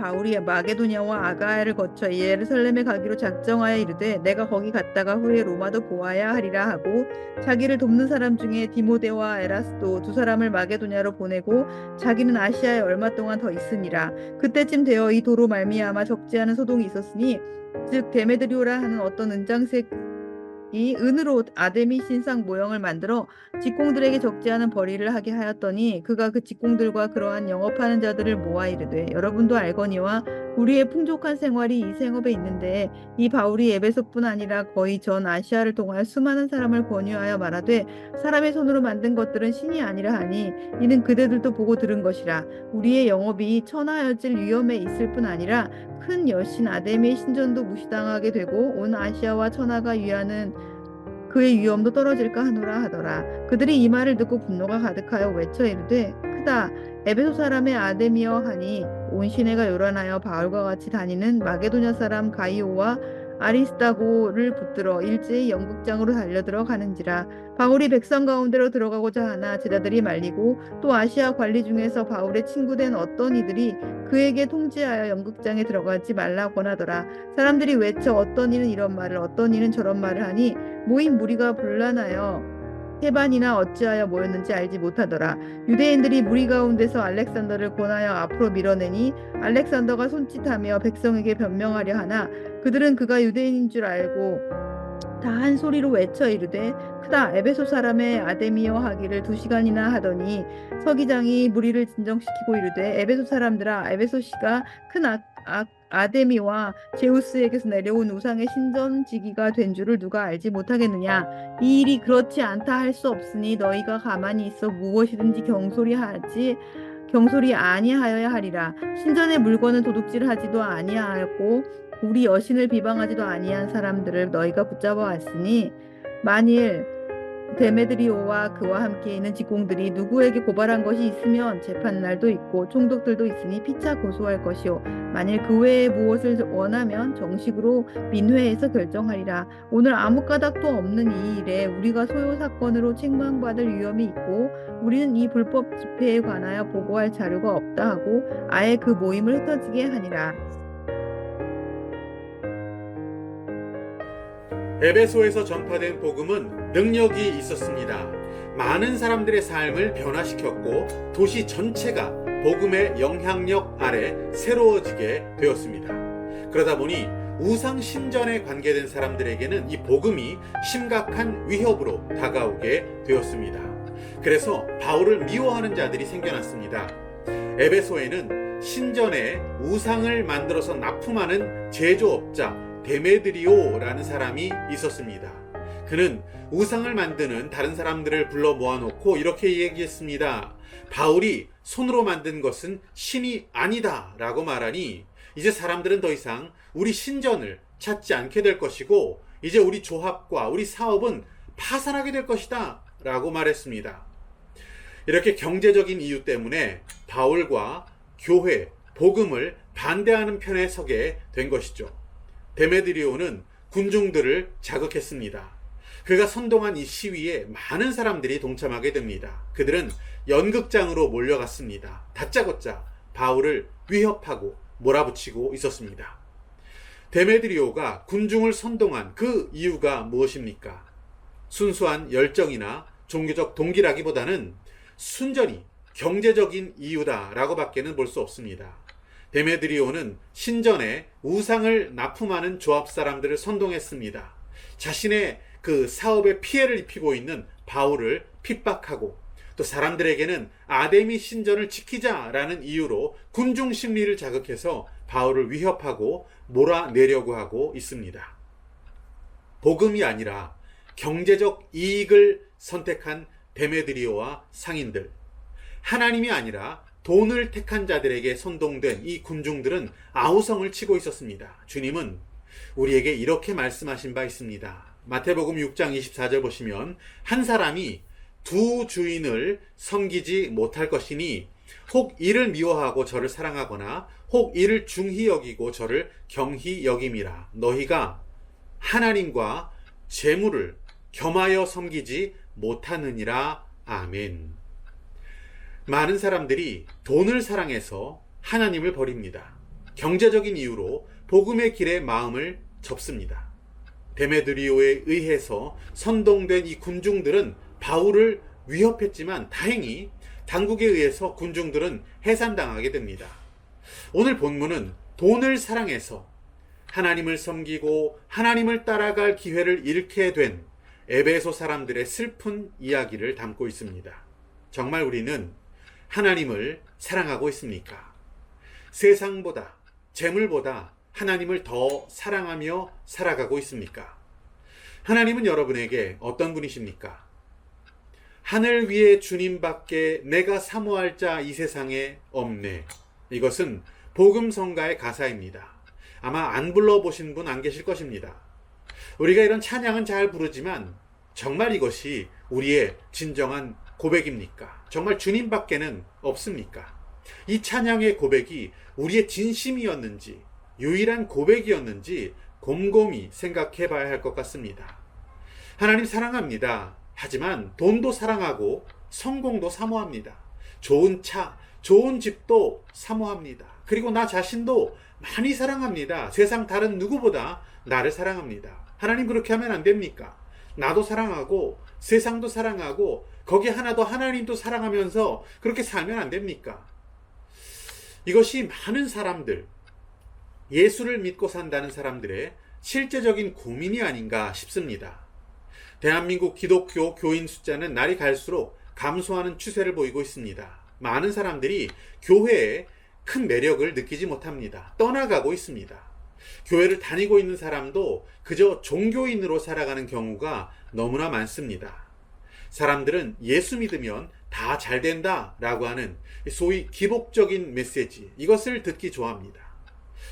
바울이 마게도냐와 아가야를 거쳐 예루살렘에 가기로 작정하여 이르되 내가 거기 갔다가 후에 로마도 보아야 하리라 하고 자기를 돕는 사람 중에 디모데와 에라스도 두 사람을 마게도냐로 보내고 자기는 아시아에 얼마 동안 더 있으니라. 그때쯤 되어 이 도로 말미암아 적지 않은 소동이 있었으니 즉 데메드리오라 하는 어떤 은장색 이 은으로 아데미 신상 모형을 만들어 직공들에게 적지 않은 벌이를 하게 하였더니 그가 그 직공들과 그러한 영업하는 자들을 모아 이르되 여러분도 알거니와 우리의 풍족한 생활이 이 생업에 있는데 이 바울이 에베소뿐 아니라 거의 전 아시아를 통하여 수많은 사람을 권유하여 말하되 사람의 손으로 만든 것들은 신이 아니라 하니 이는 그대들도 보고 들은 것이라. 우리의 영업이 천하여질 위험에 있을 뿐 아니라 큰 여신 아데미의 신전도 무시당하게 되고 온 아시아와 천하가 위하는 그의 위엄도 떨어질까 하노라 하더라. 그들이 이 말을 듣고 분노가 가득하여 외쳐 이르되 크다. 에베소 사람의 아데미여 하니 온 시내가 요란하여 바울과 같이 다니는 마게도냐 사람 가이오와 아리스다고를 붙들어 일제히 연극장으로 달려들어 가는지라. 바울이 백성 가운데로 들어가고자 하나 제자들이 말리고 또 아시아 관리 중에서 바울의 친구된 어떤 이들이 그에게 통지하여 연극장에 들어가지 말라 권하더라. 사람들이 외쳐 어떤 이는 이런 말을 어떤 이는 저런 말을 하니 모인 무리가 분란하여 해반이나 어찌하여 모였는지 알지 못하더라. 유대인들이 무리 가운데서 알렉산더를 권하여 앞으로 밀어내니 알렉산더가 손짓하며 백성에게 변명하려 하나 그들은 그가 유대인인 줄 알고 다 한 소리로 외쳐 이르되 크다. 에베소 사람의 아데미어 하기를 2시간이나 하더니 서기장이 무리를 진정시키고 이르되 에베소 사람들아 에베소시가 큰 아데미와 제우스에게서 내려온 우상의 신전지기가 된 줄을 누가 알지 못하겠느냐. 이 일이 그렇지 않다 할 수 없으니 너희가 가만히 있어 무엇이든지 경솔이 아니하여야 하리라. 신전의 물건을 도둑질하지도 아니하였고 우리 여신을 비방하지도 아니한 사람들을 너희가 붙잡아 왔으니 만일 데메드리오와 그와 함께 있는 직공들이 누구에게 고발한 것이 있으면 재판날도 있고 총독들도 있으니 피차 고소할 것이요 만일 그 외에 무엇을 원하면 정식으로 민회에서 결정하리라. 오늘 아무 까닭도 없는 이 일에 우리가 소요 사건으로 책망받을 위험이 있고 우리는 이 불법 집회에 관하여 보고할 자료가 없다 하고 아예 그 모임을 흩어지게 하니라. 에베소에서 전파된 복음은 능력이 있었습니다. 많은 사람들의 삶을 변화시켰고 도시 전체가 복음의 영향력 아래 새로워지게 되었습니다. 그러다 보니 우상 신전에 관계된 사람들에게는 이 복음이 심각한 위협으로 다가오게 되었습니다. 그래서 바울을 미워하는 자들이 생겨났습니다. 에베소에는 신전에 우상을 만들어서 납품하는 제조업자 데메드리오라는 사람이 있었습니다. 그는 우상을 만드는 다른 사람들을 불러 모아놓고 이렇게 얘기했습니다. 바울이 손으로 만든 것은 신이 아니다 라고 말하니 이제 사람들은 더 이상 우리 신전을 찾지 않게 될 것이고 이제 우리 조합과 우리 사업은 파산하게 될 것이다 라고 말했습니다. 이렇게 경제적인 이유 때문에 바울과 교회, 복음을 반대하는 편에 서게 된 것이죠. 데메드리오는 군중들을 자극했습니다. 그가 선동한 이 시위에 많은 사람들이 동참하게 됩니다. 그들은 연극장으로 몰려갔습니다. 다짜고짜 바울을 위협하고 몰아붙이고 있었습니다. 데메드리오가 군중을 선동한 그 이유가 무엇입니까? 순수한 열정이나 종교적 동기라기보다는 순전히 경제적인 이유다라고 밖에는 볼 수 없습니다. 데메드리오는 신전에 우상을 납품하는 조합 사람들을 선동했습니다. 자신의 그 사업에 피해를 입히고 있는 바울을 핍박하고 또 사람들에게는 아데미 신전을 지키자라는 이유로 군중 심리를 자극해서 바울을 위협하고 몰아내려고 하고 있습니다. 복음이 아니라 경제적 이익을 선택한 데메드리오와 상인들, 하나님이 아니라 돈을 택한 자들에게 선동된 이 군중들은 아우성을 치고 있었습니다. 주님은 우리에게 이렇게 말씀하신 바 있습니다. 마태복음 6장 24절 보시면 한 사람이 두 주인을 섬기지 못할 것이니 혹 이를 미워하고 저를 사랑하거나 혹 이를 중히 여기고 저를 경히 여김이라. 너희가 하나님과 재물을 겸하여 섬기지 못하느니라. 아멘. 많은 사람들이 돈을 사랑해서 하나님을 버립니다. 경제적인 이유로 복음의 길에 마음을 접습니다. 데메드리오에 의해서 선동된 이 군중들은 바울을 위협했지만 다행히 당국에 의해서 군중들은 해산당하게 됩니다. 오늘 본문은 돈을 사랑해서 하나님을 섬기고 하나님을 따라갈 기회를 잃게 된 에베소 사람들의 슬픈 이야기를 담고 있습니다. 정말 우리는 하나님을 사랑하고 있습니까? 세상보다, 재물보다 하나님을 더 사랑하며 살아가고 있습니까? 하나님은 여러분에게 어떤 분이십니까? 하늘 위에 주님밖에 내가 사모할 자 이 세상에 없네. 이것은 복음성가의 가사입니다. 아마 안 불러보신 분 안 계실 것입니다. 우리가 이런 찬양은 잘 부르지만 정말 이것이 우리의 진정한 고백입니까? 정말 주님밖에는 없습니까? 이 찬양의 고백이 우리의 진심이었는지 유일한 고백이었는지 곰곰이 생각해 봐야 할 것 같습니다. 하나님 사랑합니다. 하지만 돈도 사랑하고 성공도 사모합니다. 좋은 차, 좋은 집도 사모합니다. 그리고 나 자신도 많이 사랑합니다. 세상 다른 누구보다 나를 사랑합니다. 하나님 그렇게 하면 안 됩니까? 나도 사랑하고 세상도 사랑하고 거기 하나 더 하나님도 사랑하면서 그렇게 살면 안 됩니까? 이것이 많은 사람들, 예수를 믿고 산다는 사람들의 실제적인 고민이 아닌가 싶습니다. 대한민국 기독교 교인 숫자는 날이 갈수록 감소하는 추세를 보이고 있습니다. 많은 사람들이 교회에 큰 매력을 느끼지 못합니다. 떠나가고 있습니다. 교회를 다니고 있는 사람도 그저 종교인으로 살아가는 경우가 너무나 많습니다. 사람들은 예수 믿으면 다 잘 된다 라고 하는 소위 기복적인 메시지, 이것을 듣기 좋아합니다.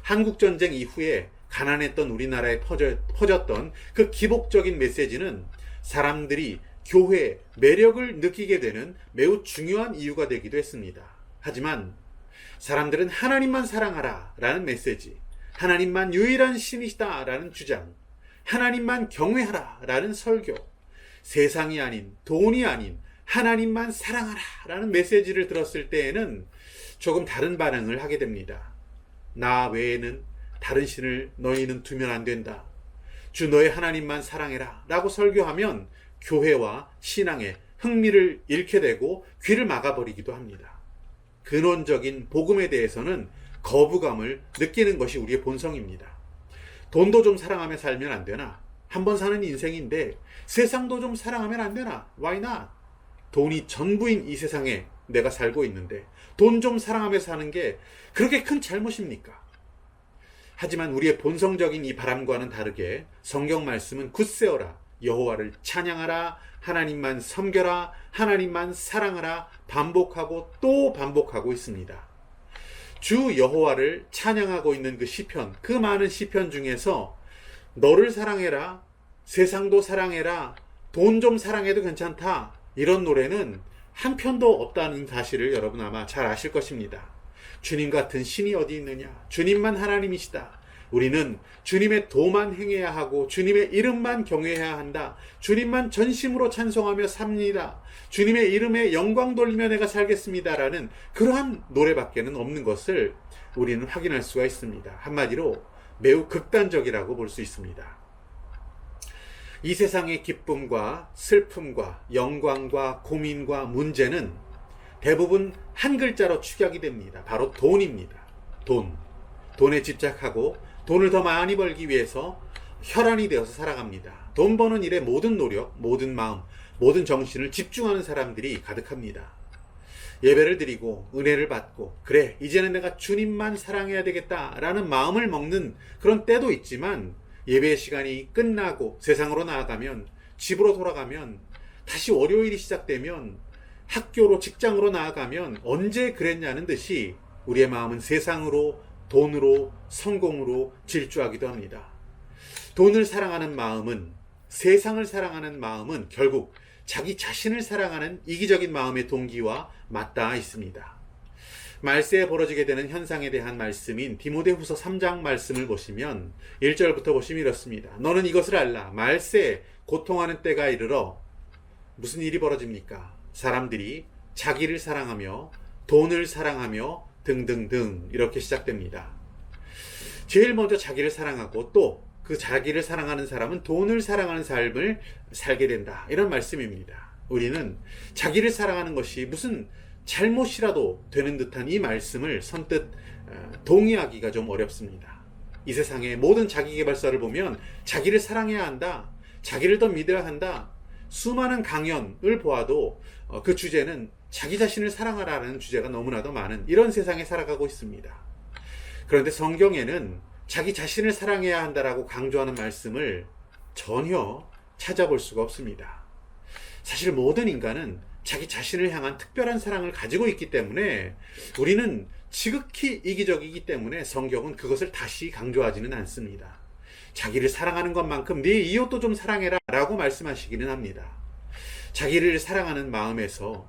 한국전쟁 이후에 가난했던 우리나라에 퍼졌던 그 기복적인 메시지는 사람들이 교회의 매력을 느끼게 되는 매우 중요한 이유가 되기도 했습니다. 하지만 사람들은 하나님만 사랑하라 라는 메시지, 하나님만 유일한 신이시다 라는 주장, 하나님만 경외하라 라는 설교, 세상이 아닌 돈이 아닌 하나님만 사랑하라 라는 메시지를 들었을 때에는 조금 다른 반응을 하게 됩니다. 나 외에는 다른 신을 너희는 두면 안 된다. 주 너의 하나님만 사랑해라 라고 설교하면 교회와 신앙에 흥미를 잃게 되고 귀를 막아버리기도 합니다. 근원적인 복음에 대해서는 거부감을 느끼는 것이 우리의 본성입니다. 돈도 좀 사랑하며 살면 안 되나? 한 번 사는 인생인데 세상도 좀 사랑하면 안 되나? Why not? 돈이 전부인 이 세상에 내가 살고 있는데 돈 좀 사랑하며 사는 게 그렇게 큰 잘못입니까? 하지만 우리의 본성적인 이 바람과는 다르게 성경 말씀은 굳세어라, 여호와를 찬양하라, 하나님만 섬겨라, 하나님만 사랑하라 반복하고 또 반복하고 있습니다. 주 여호와를 찬양하고 있는 그 시편, 그 많은 시편 중에서 너를 사랑해라, 세상도 사랑해라, 돈 좀 사랑해도 괜찮다, 이런 노래는 한 편도 없다는 사실을 여러분 아마 잘 아실 것입니다. 주님 같은 신이 어디 있느냐? 주님만 하나님이시다. 우리는 주님의 도만 행해야 하고 주님의 이름만 경외해야 한다. 주님만 전심으로 찬송하며 삽니다. 주님의 이름에 영광 돌리며 내가 살겠습니다. 라는 그러한 노래밖에는 없는 것을 우리는 확인할 수가 있습니다. 한마디로 매우 극단적이라고 볼 수 있습니다. 이 세상의 기쁨과 슬픔과 영광과 고민과 문제는 대부분 한 글자로 축약이 됩니다. 바로 돈입니다. 돈. 돈에 집착하고 돈을 더 많이 벌기 위해서 혈안이 되어서 살아갑니다. 돈 버는 일에 모든 노력, 모든 마음, 모든 정신을 집중하는 사람들이 가득합니다. 예배를 드리고 은혜를 받고 그래 이제는 내가 주님만 사랑해야 되겠다라는 마음을 먹는 그런 때도 있지만 예배 시간이 끝나고 세상으로 나아가면, 집으로 돌아가면, 다시 월요일이 시작되면, 학교로 직장으로 나아가면 언제 그랬냐는 듯이 우리의 마음은 세상으로, 돈으로, 성공으로 질주하기도 합니다. 돈을 사랑하는 마음은, 세상을 사랑하는 마음은 결국 자기 자신을 사랑하는 이기적인 마음의 동기와 맞닿아 있습니다. 말세에 벌어지게 되는 현상에 대한 말씀인 디모데후서 3장 말씀을 보시면 1절부터 보시면 이렇습니다. 너는 이것을 알라. 말세에 고통하는 때가 이르러 무슨 일이 벌어집니까? 사람들이 자기를 사랑하며 돈을 사랑하며 등등등 이렇게 시작됩니다. 제일 먼저 자기를 사랑하고 또 그 자기를 사랑하는 사람은 돈을 사랑하는 삶을 살게 된다. 이런 말씀입니다. 우리는 자기를 사랑하는 것이 무슨 잘못이라도 되는 듯한 이 말씀을 선뜻 동의하기가 좀 어렵습니다. 이 세상의 모든 자기계발서를 보면 자기를 사랑해야 한다, 자기를 더 믿어야 한다, 수많은 강연을 보아도 그 주제는 자기 자신을 사랑하라는 주제가 너무나도 많은 이런 세상에 살아가고 있습니다. 그런데 성경에는 자기 자신을 사랑해야 한다라고 강조하는 말씀을 전혀 찾아볼 수가 없습니다. 사실 모든 인간은 자기 자신을 향한 특별한 사랑을 가지고 있기 때문에 우리는 지극히 이기적이기 때문에 성경은 그것을 다시 강조하지는 않습니다. 자기를 사랑하는 것만큼 네 이웃도 좀 사랑해라 라고 말씀하시기는 합니다. 자기를 사랑하는 마음에서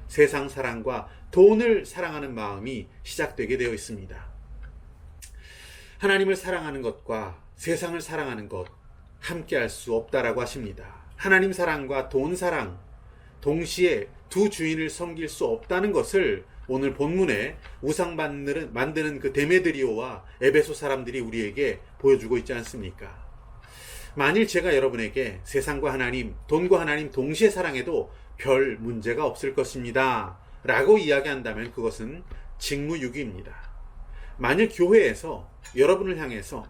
세상 사랑과 돈을 사랑하는 마음이 시작되게 되어 있습니다. 하나님을 사랑하는 것과 세상을 사랑하는 것 함께 할 수 없다라고 하십니다. 하나님 사랑과 돈 사랑 동시에 두 주인을 섬길 수 없다는 것을 오늘 본문에 우상 만드는 그 데메드리오와 에베소 사람들이 우리에게 보여주고 있지 않습니까? 만일 제가 여러분에게 세상과 하나님, 돈과 하나님 동시에 사랑해도 별 문제가 없을 것입니다 라고 이야기한다면 그것은 직무유기입니다. 만일 교회에서 여러분을 향해서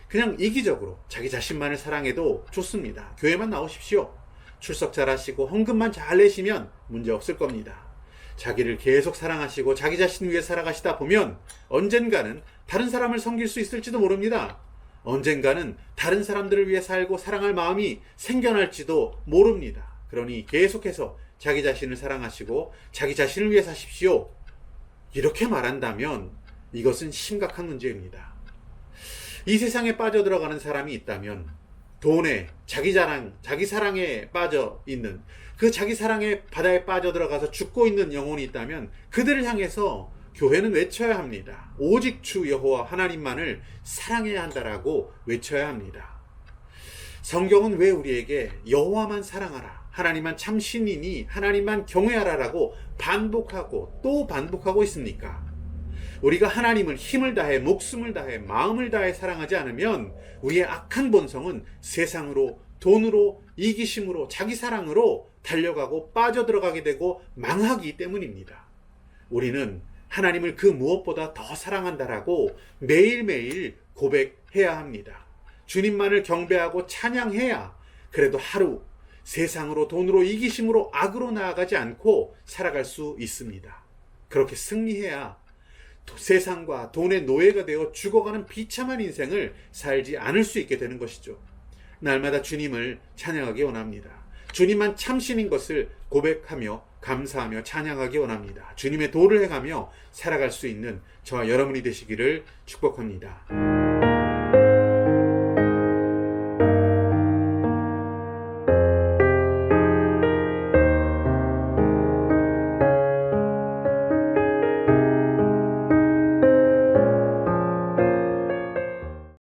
그냥 이기적으로 자기 자신만을 사랑해도 좋습니다. 교회만 나오십시오. 출석 잘하시고 헌금만 잘 내시면 문제 없을 겁니다. 자기를 계속 사랑하시고 자기 자신 위해 살아가시다 보면 언젠가는 다른 사람을 섬길 수 있을지도 모릅니다. 언젠가는 다른 사람들을 위해 살고 사랑할 마음이 생겨날지도 모릅니다. 그러니 계속해서 자기 자신을 사랑하시고 자기 자신을 위해 사십시오. 이렇게 말한다면 이것은 심각한 문제입니다. 이 세상에 빠져들어가는 사람이 있다면 돈에, 자기 자랑, 자기 사랑에 빠져 있는 그 자기 사랑의 바다에 빠져들어가서 죽고 있는 영혼이 있다면 그들을 향해서 교회는 외쳐야 합니다. 오직 주 여호와 하나님만을 사랑해야 한다라고 외쳐야 합니다. 성경은 왜 우리에게 여호와만 사랑하라, 하나님만 참 신이니 하나님만 경외하라라고 반복하고 또 반복하고 있습니까? 우리가 하나님을 힘을 다해 목숨을 다해 마음을 다해 사랑하지 않으면 우리의 악한 본성은 세상으로, 돈으로, 이기심으로, 자기 사랑으로 달려가고 빠져들어가게 되고 망하기 때문입니다. 우리는 하나님을 그 무엇보다 더 사랑한다라고 매일매일 고백해야 합니다. 주님만을 경배하고 찬양해야 그래도 하루 세상으로, 돈으로, 이기심으로, 악으로 나아가지 않고 살아갈 수 있습니다. 그렇게 승리해야 세상과 돈의 노예가 되어 죽어가는 비참한 인생을 살지 않을 수 있게 되는 것이죠. 날마다 주님을 찬양하기 원합니다. 주님만 참신인 것을 고백하며 감사하며 찬양하기 원합니다. 주님의 도를 행하며 살아갈 수 있는 저와 여러분이 되시기를 축복합니다.